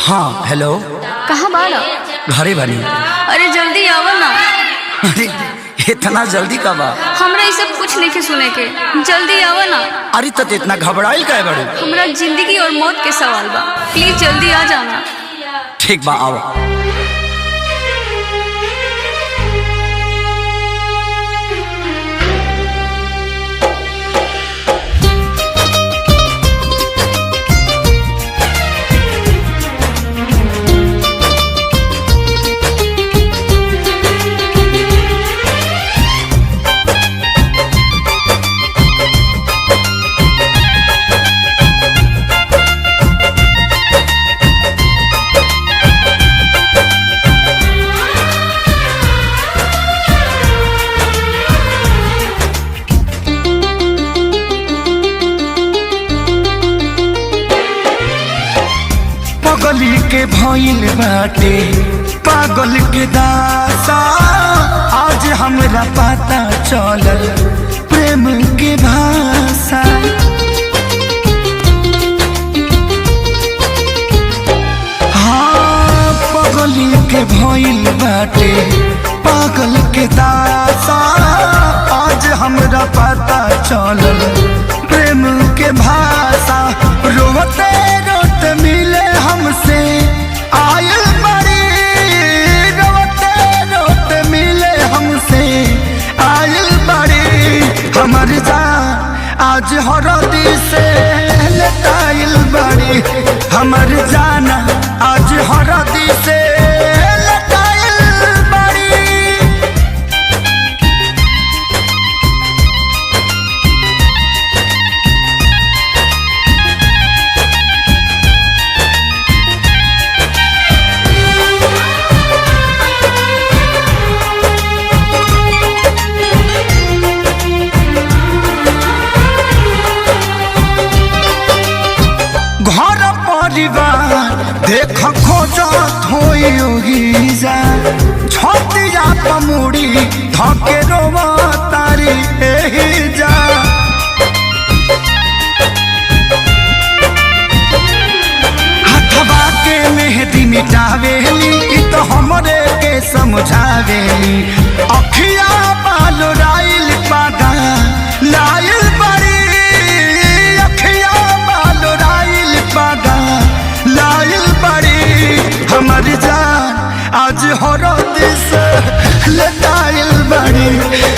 हाँ हेलो। कहाँ बाड़ा? घरे बनी। अरे जल्दी आवा ना। अरे इतना जल्दी कब आ? हमरा ये सब कुछ नहीं के सुने के, जल्दी आवा ना। अरे तो इतना घबराइल काहे बड़ू? हमरा जिंदगी और मौत के सवाल बा, प्लीज जल्दी आ जाना। ठीक बा आओ। पागल के भइल बाटे पागल के दासा, आज हमरा पता चलल प्रेम के भाषा। हाँ पागल के भइल बाटे पागल के दासा, आज हमरा पता चलल प्रेम के भाषा। रोते रोते मिले हमसे आयल बड़ी, रोते रोते मिले हमसे आयल बड़ी। हमर जान आज हरदी से लटाइल बड़ी, हमर जाना आज हरदी से लटाइल बड़ी। घर परिवार देख खोजत होई जा, छतिया पमुड़ी धके रोवा तारी एही जा। हथवा के मेहंदी मिटावेली इ तो हमरे के समझावेली। अखिया बाल राइल पागा लाइल बड़ी, अखिया बाल राइल पागा लाइल बड़ी। हमर जान आज हरद से लटाइल बड़ी,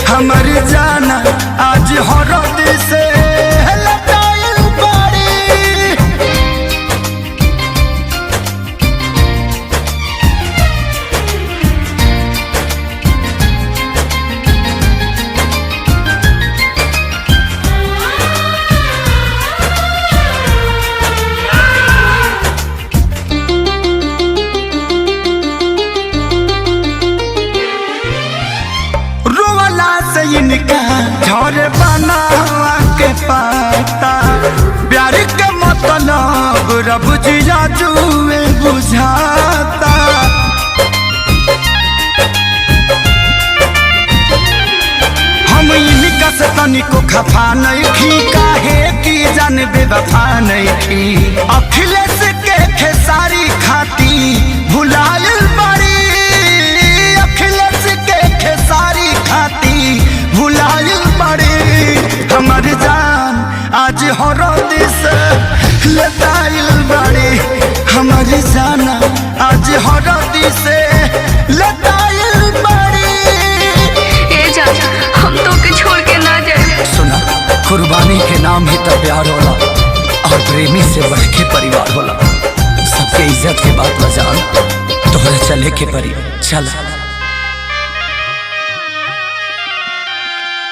हमर जाना आज हरद से लटाइल बड़ी। इनका झर बनावा के पाता, प्यार के मतलब रब जिया जुए बुझाता। हम इनका से तनिको खफा नहीं खी, काहे की जान बेवफा नहीं खी। अखिलेश के खेसारी खाती भुलाइल बड़ी, अखिलेश के खेसारी खाती भुलाइल बड़ी। हमर जान आज हरद से लटाइल बड़ी, हमर जाना आज हरद से लटाइल बड़ी। ए जा हम तो के छोड़ के ना जाए। सुना, कुर्बानी के नाम ही तो प्यार होला, और प्रेमी से बढ़ के परिवार होला। सबके इज्जत के बात बजान, तोहरा चले के परी चल।